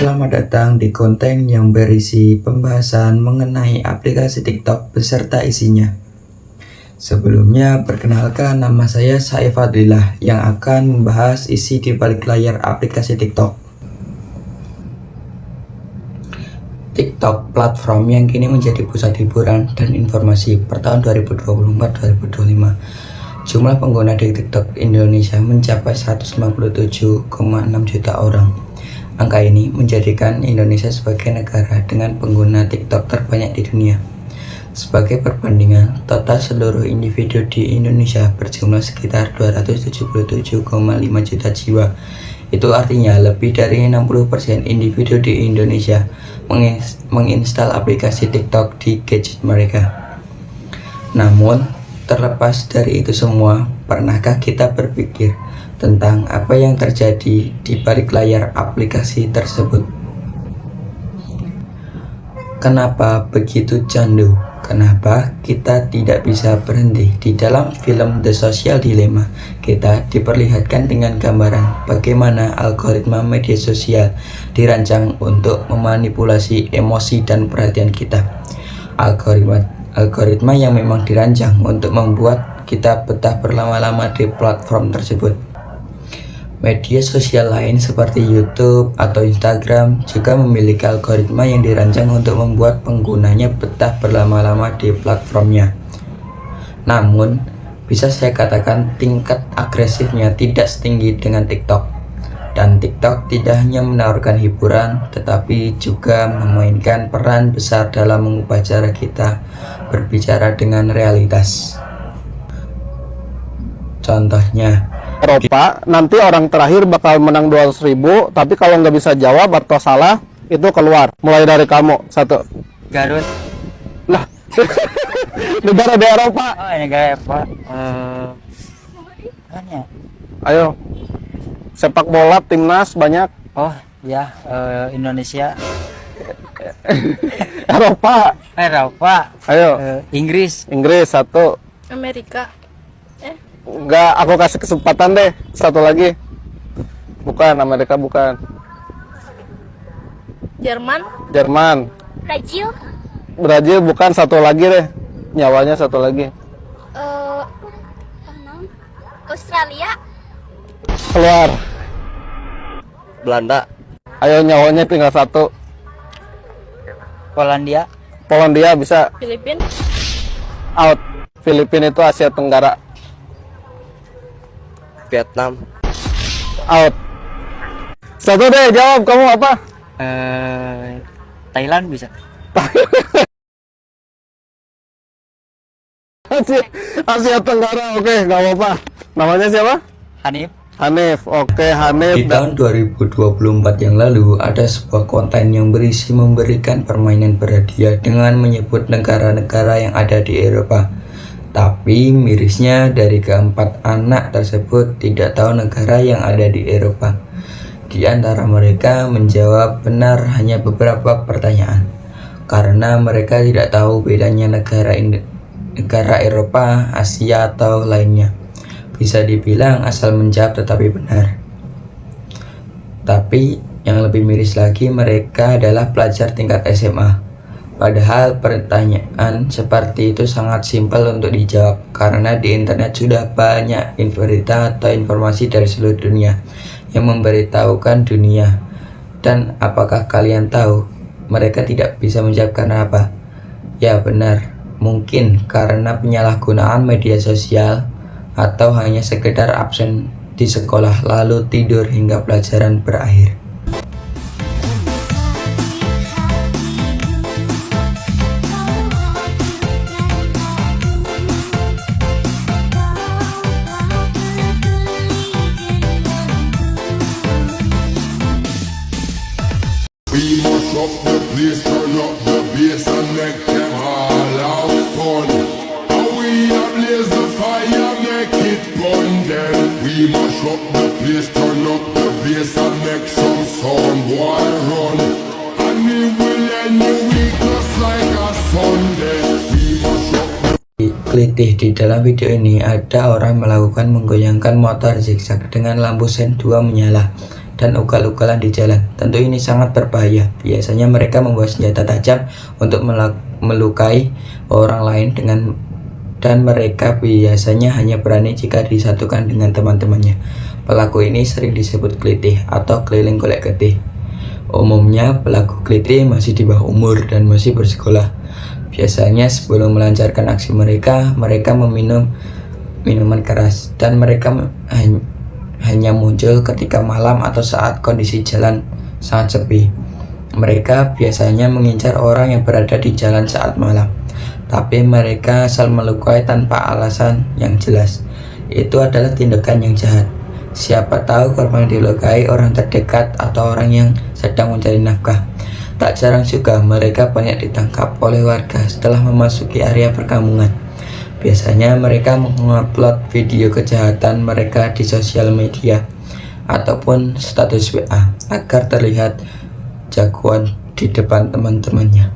Selamat datang di konten yang berisi pembahasan mengenai aplikasi TikTok beserta isinya. Sebelumnya, perkenalkan nama saya Saif Fadlilah yang akan membahas isi di balik layar aplikasi TikTok. TikTok, platform yang kini menjadi pusat hiburan dan informasi per tahun 2024-2025. Jumlah pengguna di TikTok Indonesia mencapai 157,6 juta orang. Angka ini menjadikan Indonesia sebagai negara dengan pengguna TikTok terbanyak di dunia. Sebagai perbandingan, total seluruh individu di Indonesia berjumlah sekitar 277,5 juta jiwa. Itu artinya lebih dari 60% individu di Indonesia menginstal aplikasi TikTok di gadget mereka. Namun, terlepas dari itu semua, pernahkah kita berpikir tentang apa yang terjadi di balik layar aplikasi tersebut? Kenapa begitu candu? Kenapa kita tidak bisa berhenti? Di dalam film The Social Dilemma, kita diperlihatkan dengan gambaran bagaimana algoritma media sosial dirancang untuk memanipulasi emosi dan perhatian kita. Algoritma yang memang dirancang untuk membuat kita betah berlama-lama di platform tersebut. Media sosial lain seperti YouTube atau Instagram juga memiliki algoritma yang dirancang untuk membuat penggunanya betah berlama-lama di platformnya. Namun, bisa saya katakan tingkat agresifnya tidak setinggi dengan TikTok. Dan TikTok tidak hanya menawarkan hiburan, tetapi juga memainkan peran besar dalam mengubah cara kita berbicara dengan realitas. Contohnya, Eropa, nanti orang terakhir bakal menang 200.000, tapi kalau nggak bisa jawab atau salah, itu keluar. Mulai dari kamu, satu. Garut. Lah, negara di Eropa. Oh, negara Eropa. Mana? Ayo, sepak bola, timnas, banyak. Oh, ya, Indonesia. Eropa. Eropa. Ayo, Inggris. Inggris, satu. Amerika. Enggak, aku kasih kesempatan deh. Satu lagi. Bukan, Amerika bukan. Jerman. Jerman. Brazil. Brazil bukan, satu lagi deh. Nyawanya satu lagi. Australia. Keluar. Belanda. Ayo, nyawanya tinggal satu. Polandia. Polandia bisa. Filipina. Out. Filipina itu Asia Tenggara. Vietnam. Out. Satu deh, jawab. Kamu apa? Thailand bisa. Asia Tenggara. Oke, nggak apa-apa. Namanya siapa? Hanif. Hanif. Oke, Hanif. Di tahun 2024 yang lalu, ada sebuah konten yang berisi memberikan permainan berhadiah dengan menyebut negara-negara yang ada di Eropa. Tapi mirisnya dari keempat anak tersebut tidak tahu negara yang ada di Eropa. Di antara mereka menjawab benar hanya beberapa pertanyaan, karena mereka tidak tahu bedanya negara Eropa, Asia atau lainnya. Bisa dibilang asal menjawab tetapi benar. Tapi yang lebih miris lagi, mereka adalah pelajar tingkat SMA. Padahal pertanyaan seperti itu sangat simpel untuk dijawab, karena di internet sudah banyak berita atau informasi dari seluruh dunia yang memberitahukan dunia. Dan apakah kalian tahu mereka tidak bisa menjawab karena apa? Ya benar, mungkin karena penyalahgunaan media sosial atau hanya sekedar absen di sekolah lalu tidur hingga pelajaran berakhir. We must up the place, turn up the bass and make them all have fun. And we a blaze the fire, make it burn then. We must up the place, turn up the bass and make some sound, boy run. And it will end your week just like a Sunday. We must up the Kelitih di dalam video ini ada orang melakukan menggoyangkan motor zigzag dengan lampu sen 2 menyala dan ugal-ugalan di jalan. Tentu ini sangat berbahaya. Biasanya mereka membawa senjata tajam untuk melukai orang lain dan mereka biasanya hanya berani jika disatukan dengan teman-temannya. Pelaku ini sering disebut klitih atau keliling golek getih. Umumnya pelaku klitih masih di bawah umur dan masih bersekolah. Biasanya sebelum melancarkan aksi mereka meminum minuman keras dan mereka hanya muncul ketika malam atau saat kondisi jalan sangat sepi. Mereka biasanya mengincar orang yang berada di jalan saat malam, tapi mereka asal melukai tanpa alasan yang jelas. Itu adalah tindakan yang jahat. Siapa tahu korban dilukai orang terdekat atau orang yang sedang mencari nafkah. Tak jarang juga mereka banyak ditangkap oleh warga setelah memasuki area perkampungan. Biasanya mereka mengupload video kejahatan mereka di sosial media ataupun status WA agar terlihat jagoan di depan teman-temannya.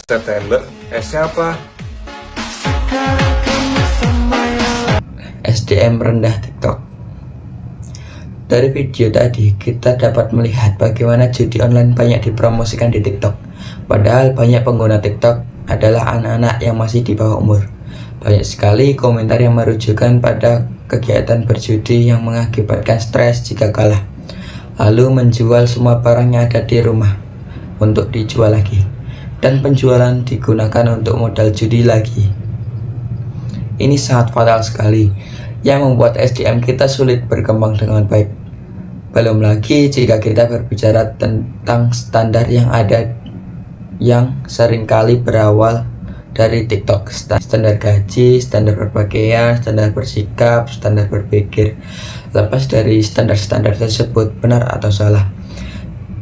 September, siapa? SDM rendah TikTok. Dari video tadi kita dapat melihat bagaimana judi online banyak dipromosikan di TikTok. Padahal banyak pengguna TikTok adalah anak-anak yang masih di bawah umur. Banyak sekali komentar yang merujukan pada kegiatan berjudi yang mengakibatkan stres jika kalah, lalu menjual semua barang yang ada di rumah untuk dijual lagi, dan penjualan digunakan untuk modal judi lagi. Ini sangat fatal sekali, yang membuat SDM kita sulit berkembang dengan baik. Belum lagi jika kita berbicara tentang standar yang ada yang seringkali berawal dari TikTok. Standar gaji, standar berpakaian, standar bersikap, standar berpikir. Lepas dari standar-standar tersebut benar atau salah,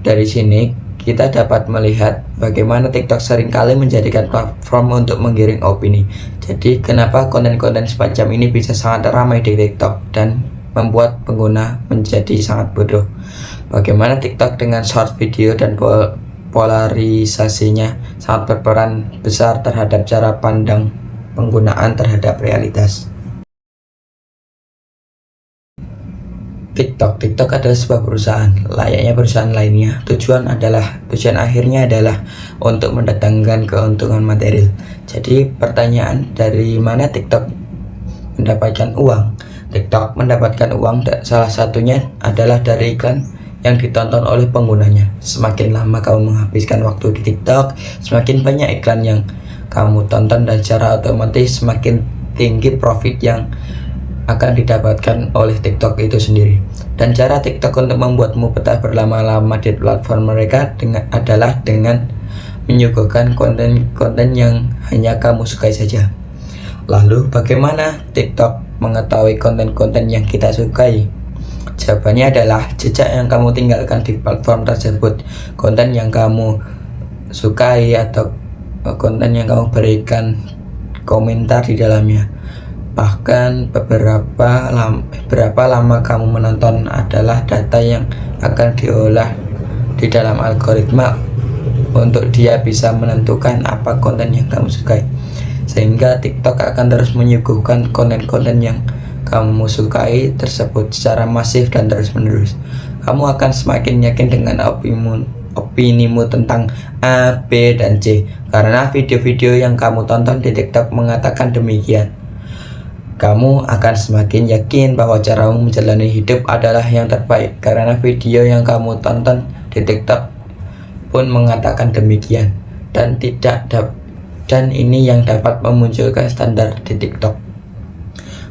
dari sini kita dapat melihat bagaimana TikTok seringkali menjadikan platform untuk menggiring opini. Jadi kenapa konten-konten semacam ini bisa sangat ramai di TikTok dan membuat pengguna menjadi sangat bodoh. Bagaimana TikTok dengan short video dan polarisasinya sangat berperan besar terhadap cara pandang penggunaan terhadap realitas. TikTok adalah sebuah perusahaan, layaknya perusahaan lainnya. Tujuan akhirnya adalah untuk mendatangkan keuntungan material. Jadi pertanyaan, dari mana TikTok mendapatkan uang? TikTok mendapatkan uang salah satunya adalah dari iklan yang ditonton oleh penggunanya. Semakin lama kamu menghabiskan waktu di TikTok, semakin banyak iklan yang kamu tonton dan secara otomatis semakin tinggi profit yang akan didapatkan oleh TikTok itu sendiri. Dan cara TikTok untuk membuatmu betah berlama-lama di platform mereka adalah dengan menyuguhkan konten-konten yang hanya kamu sukai saja. Lalu bagaimana TikTok mengetahui konten-konten yang kita sukai? Jawabannya adalah jejak yang kamu tinggalkan di platform tersebut. Konten yang kamu sukai atau konten yang kamu berikan komentar di dalamnya. Bahkan berapa lama kamu menonton adalah data yang akan diolah di dalam algoritma untuk dia bisa menentukan apa konten yang kamu sukai. Sehingga TikTok akan terus menyuguhkan konten-konten yang kamu sukai tersebut secara masif dan terus-menerus. Kamu akan semakin yakin dengan opinimu tentang A, B, dan C karena video-video yang kamu tonton di TikTok mengatakan demikian. Kamu akan semakin yakin bahwa caramu menjalani hidup adalah yang terbaik karena video yang kamu tonton di TikTok pun mengatakan demikian, dan ini yang dapat memunculkan standar di TikTok.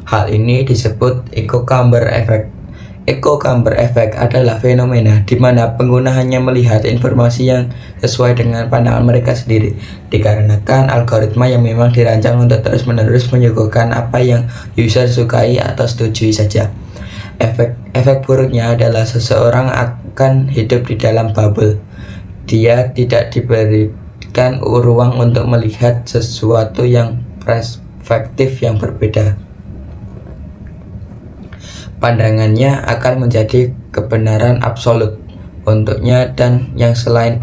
Hal ini disebut echo chamber effect. Echo chamber effect adalah fenomena di mana pengguna hanya melihat informasi yang sesuai dengan pandangan mereka sendiri, dikarenakan algoritma yang memang dirancang untuk terus-menerus menyuguhkan apa yang user sukai atau setujui saja. Efek buruknya adalah seseorang akan hidup di dalam bubble. Dia tidak diberikan ruang untuk melihat sesuatu yang perspektif yang berbeda. Pandangannya akan menjadi kebenaran absolut untuknya, dan yang selain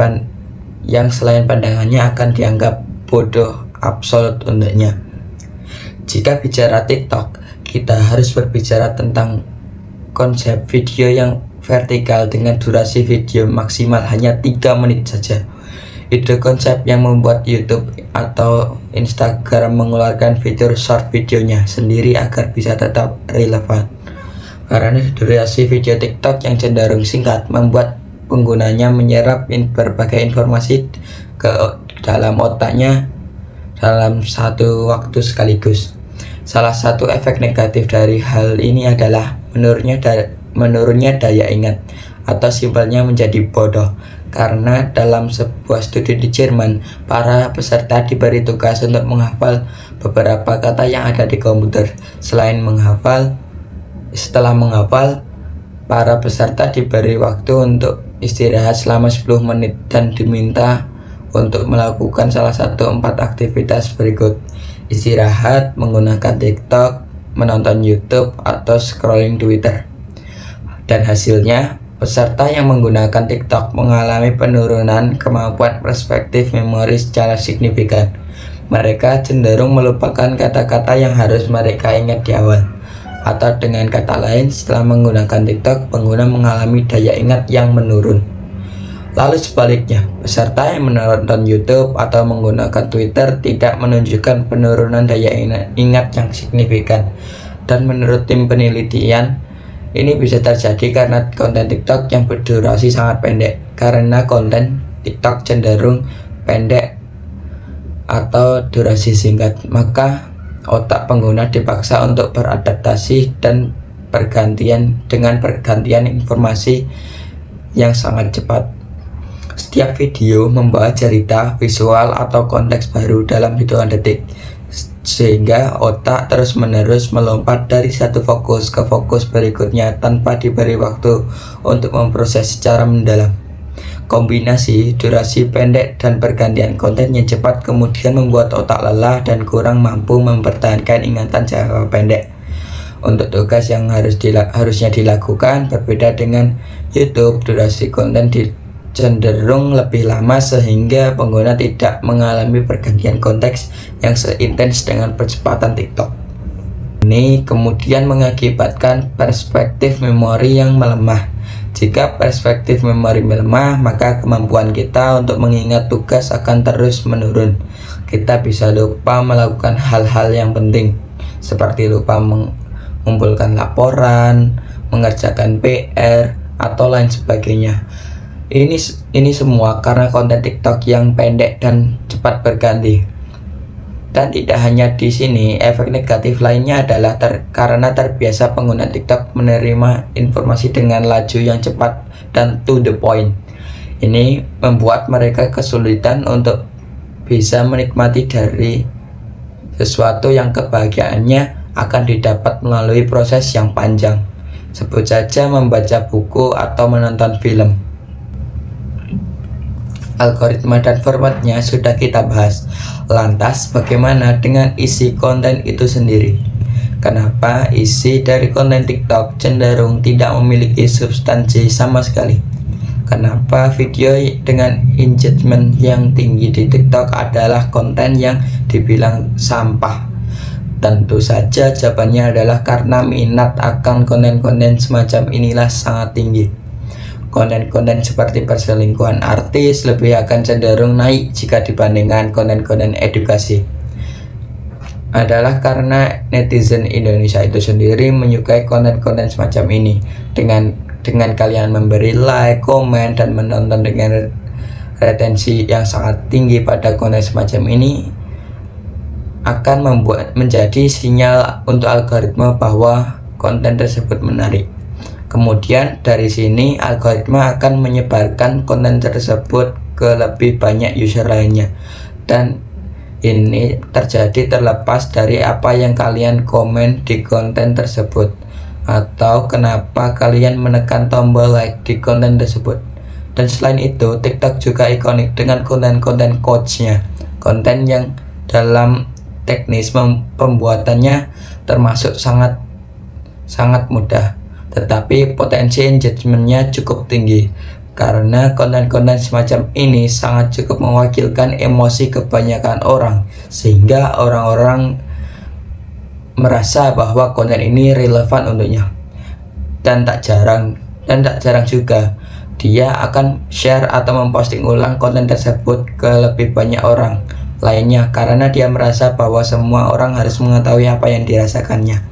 pandangannya akan dianggap bodoh absolut untuknya. Jika bicara TikTok, kita harus berbicara tentang konsep video yang vertikal dengan durasi video maksimal hanya 3 menit saja. Itu konsep yang membuat YouTube atau Instagram mengeluarkan fitur short videonya sendiri agar bisa tetap relevan. Karena durasi video TikTok yang cenderung singkat membuat penggunanya menyerap berbagai informasi ke dalam otaknya dalam satu waktu sekaligus. Salah satu efek negatif dari hal ini adalah menurunnya daya ingat atau simpelnya menjadi bodoh. Karena dalam sebuah studi di Jerman, para peserta diberi tugas untuk menghafal beberapa kata yang ada di komputer. Setelah menghafal, para peserta diberi waktu untuk istirahat selama 10 menit dan diminta untuk melakukan salah satu 4 aktivitas berikut: istirahat, menggunakan TikTok, menonton YouTube, atau scrolling Twitter. Dan hasilnya, peserta yang menggunakan TikTok mengalami penurunan kemampuan perspektif memori secara signifikan. Mereka cenderung melupakan kata-kata yang harus mereka ingat di awal. Atau dengan kata lain, setelah menggunakan TikTok, pengguna mengalami daya ingat yang menurun. Lalu sebaliknya, peserta yang menonton YouTube atau menggunakan Twitter tidak menunjukkan penurunan daya ingat yang signifikan. Dan menurut tim penelitian, ini bisa terjadi karena konten TikTok yang berdurasi sangat pendek. Karena konten TikTok cenderung pendek atau durasi singkat, maka otak pengguna dipaksa untuk beradaptasi dan pergantian informasi yang sangat cepat. Setiap video membawa cerita, visual, atau konteks baru dalam hitungan detik, sehingga otak terus-menerus melompat dari satu fokus ke fokus berikutnya tanpa diberi waktu untuk memproses secara mendalam. Kombinasi durasi pendek dan pergantian konten yang cepat kemudian membuat otak lelah dan kurang mampu mempertahankan ingatan jangka pendek. Untuk tugas yang harusnya dilakukan berbeda dengan YouTube, durasi konten cenderung lebih lama sehingga pengguna tidak mengalami pergantian konteks yang seintens dengan percepatan TikTok. Ini kemudian mengakibatkan perspektif memori yang melemah. Jika perspektif memori melemah, maka kemampuan kita untuk mengingat tugas akan terus menurun. Kita bisa lupa melakukan hal-hal yang penting, seperti lupa mengumpulkan laporan, mengerjakan PR, atau lain sebagainya. Ini semua karena konten TikTok yang pendek dan cepat berganti. Dan tidak hanya di sini, efek negatif lainnya adalah karena terbiasa pengguna TikTok menerima informasi dengan laju yang cepat dan to the point. Ini membuat mereka kesulitan untuk bisa menikmati dari sesuatu yang kebahagiaannya akan didapat melalui proses yang panjang. Sebut saja membaca buku atau menonton film. Algoritma dan formatnya sudah kita bahas. Lantas bagaimana dengan isi konten itu sendiri? Kenapa isi dari konten TikTok cenderung tidak memiliki substansi sama sekali? Kenapa video dengan engagement yang tinggi di TikTok adalah konten yang dibilang sampah? Tentu saja jawabannya adalah karena minat akan konten-konten semacam inilah sangat tinggi. Konten-konten seperti perselingkuhan artis lebih akan cenderung naik jika dibandingkan konten-konten edukasi. Adalah karena netizen Indonesia itu sendiri menyukai konten-konten semacam ini. Dengan kalian memberi like, komen, dan menonton dengan retensi yang sangat tinggi pada konten semacam ini, akan menjadi sinyal untuk algoritma bahwa konten tersebut menarik. Kemudian dari sini algoritma akan menyebarkan konten tersebut ke lebih banyak user lainnya. Dan ini terjadi terlepas dari apa yang kalian komen di konten tersebut atau kenapa kalian menekan tombol like di konten tersebut. Dan selain itu, TikTok juga ikonik dengan konten-konten quotes-nya, konten yang dalam teknis pembuatannya termasuk sangat mudah, tetapi potensi engagement-nya cukup tinggi. karena konten-konten semacam ini sangat cukup mewakilkan emosi kebanyakan orang, sehingga orang-orang merasa bahwa konten ini relevan untuknya. Dan tak jarang juga dia akan share atau memposting ulang konten tersebut ke lebih banyak orang lainnya, karena dia merasa bahwa semua orang harus mengetahui apa yang dirasakannya.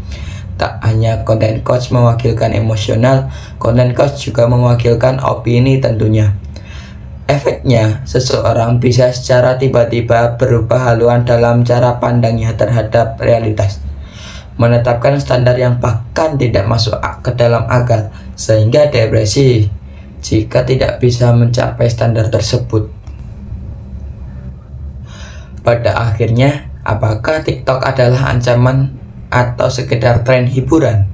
Tak hanya konten coach mewakilkan emosional, konten coach juga mewakilkan opini tentunya. Efeknya, seseorang bisa secara tiba-tiba berubah haluan dalam cara pandangnya terhadap realitas, menetapkan standar yang bahkan tidak masuk ke dalam akal, sehingga depresi jika tidak bisa mencapai standar tersebut. Pada akhirnya, apakah TikTok adalah ancaman atau sekedar tren hiburan?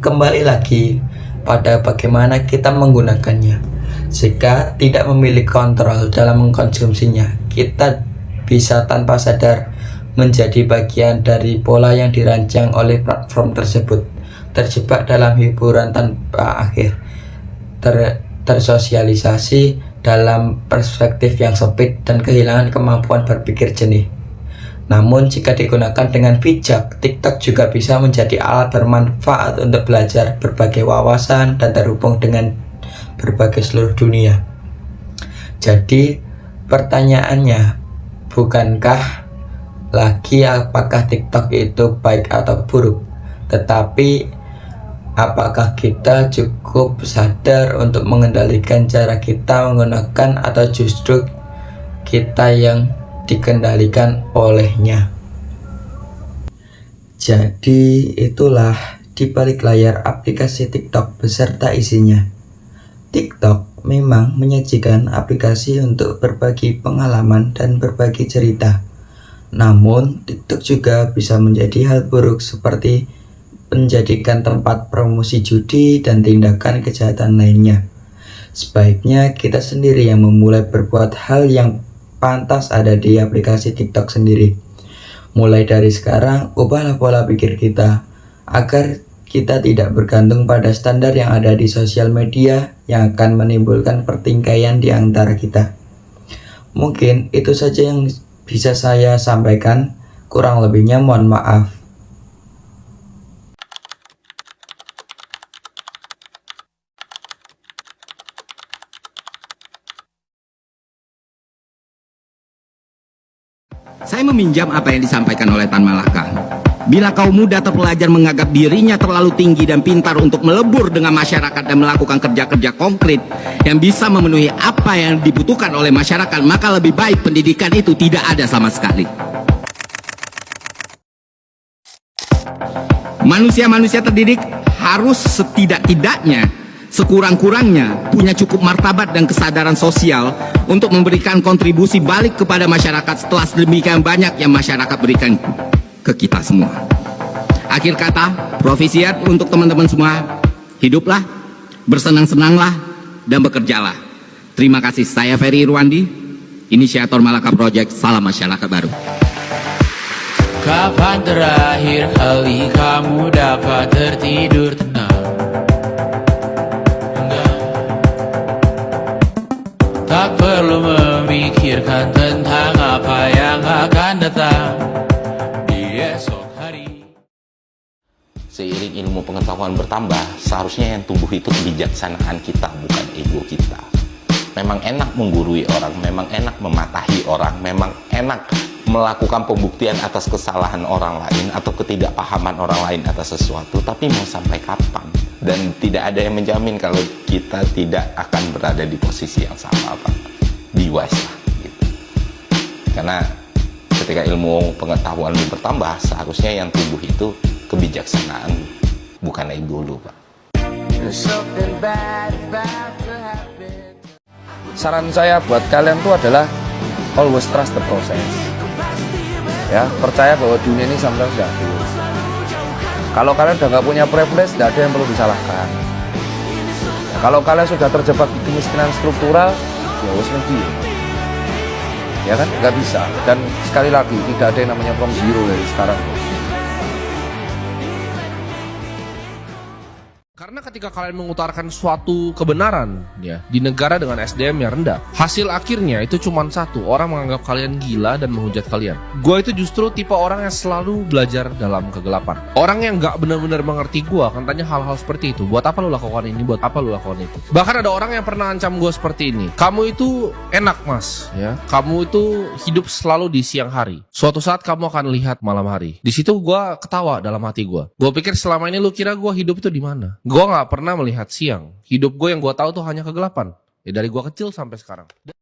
Kembali lagi pada bagaimana kita menggunakannya. Jika tidak memiliki kontrol dalam mengkonsumsinya, kita bisa tanpa sadar menjadi bagian dari pola yang dirancang oleh platform tersebut, terjebak dalam hiburan tanpa akhir, tersosialisasi dalam perspektif yang sempit dan kehilangan kemampuan berpikir jernih. Namun jika digunakan dengan bijak, TikTok juga bisa menjadi alat bermanfaat untuk belajar berbagai wawasan dan terhubung dengan berbagai seluruh dunia. Jadi pertanyaannya, bukankah lagi apakah TikTok itu baik atau buruk, tetapi apakah kita cukup sadar untuk mengendalikan cara kita menggunakan, atau justru kita yang dikendalikan olehnya. Jadi itulah di balik layar aplikasi TikTok beserta isinya. TikTok memang menyajikan aplikasi untuk berbagi pengalaman dan berbagi cerita. Namun TikTok juga bisa menjadi hal buruk, seperti menjadikan tempat promosi judi dan tindakan kejahatan lainnya. Sebaiknya kita sendiri yang memulai berbuat hal yang pantas ada di aplikasi TikTok sendiri. Mulai dari sekarang, ubahlah pola pikir kita agar kita tidak bergantung pada standar yang ada di sosial media yang akan menimbulkan pertingkaian di antara kita. Mungkin itu saja yang bisa saya sampaikan, kurang lebihnya mohon maaf. Saya meminjam apa yang disampaikan oleh Tan Malaka. Bila kaum muda terpelajar menganggap dirinya terlalu tinggi dan pintar untuk melebur dengan masyarakat dan melakukan kerja-kerja konkret yang bisa memenuhi apa yang dibutuhkan oleh masyarakat, maka lebih baik pendidikan itu tidak ada sama sekali. Manusia-manusia terdidik harus setidak-tidaknya, sekurang-kurangnya punya cukup martabat dan kesadaran sosial untuk memberikan kontribusi balik kepada masyarakat setelah sedemikian banyak yang masyarakat berikan ke kita semua. Akhir kata, profisiat untuk teman-teman semua. Hiduplah, bersenang-senanglah, dan bekerjalah. Terima kasih. Saya Ferry Irwandi, inisiator Malaka Project. Salam Masyarakat Baru. Kapan terakhir kali kamu dapat tertidur tenang? Tak perlu memikirkan tentang apa yang akan datang di esok hari. Seiring ilmu pengetahuan bertambah, seharusnya yang tumbuh itu kebijaksanaan kita, bukan ego kita. Memang enak menggurui orang, memang enak mematahi orang, memang enak melakukan pembuktian atas kesalahan orang lain atau ketidakpahaman orang lain atas sesuatu, tapi mau sampai kapan? Dan tidak ada yang menjamin kalau kita tidak akan berada di posisi yang sama, Pak. Be wise lah, gitu. Karena ketika ilmu pengetahuan bertambah, seharusnya yang tumbuh itu kebijaksanaan, bukan ego dulu, Pak. Saran saya buat kalian tuh adalah always trust the process. Ya, percaya bahwa dunia ini sometimes nggak adil. Kalau kalian udah nggak punya privilege, nggak ada yang perlu disalahkan. Ya, kalau kalian sudah terjebak di kemiskinan struktural, ya wes nanti. Ya kan, nggak bisa. Dan sekali lagi, tidak ada yang namanya from zero dari sekarang. Karena ketika kalian mengutarakan suatu kebenaran ya di negara dengan SDM yang rendah, hasil akhirnya itu cuma satu, orang menganggap kalian gila dan menghujat kalian. Gue itu justru tipe orang yang selalu belajar dalam kegelapan. Orang yang gak benar-benar mengerti gue akan tanya hal-hal seperti itu. Buat apa lu lakukan ini? Buat apa lu lakukan itu? Bahkan ada orang yang pernah ancam gue seperti ini. Kamu itu enak mas, ya. Kamu itu hidup selalu di siang hari. Suatu saat kamu akan lihat malam hari. Di situ gue ketawa dalam hati gue. Gue pikir selama ini lu kira gue hidup itu di mana? Gue gak pernah melihat siang. Hidup gue yang gue tahu tuh hanya kegelapan. Ya dari gue kecil sampai sekarang.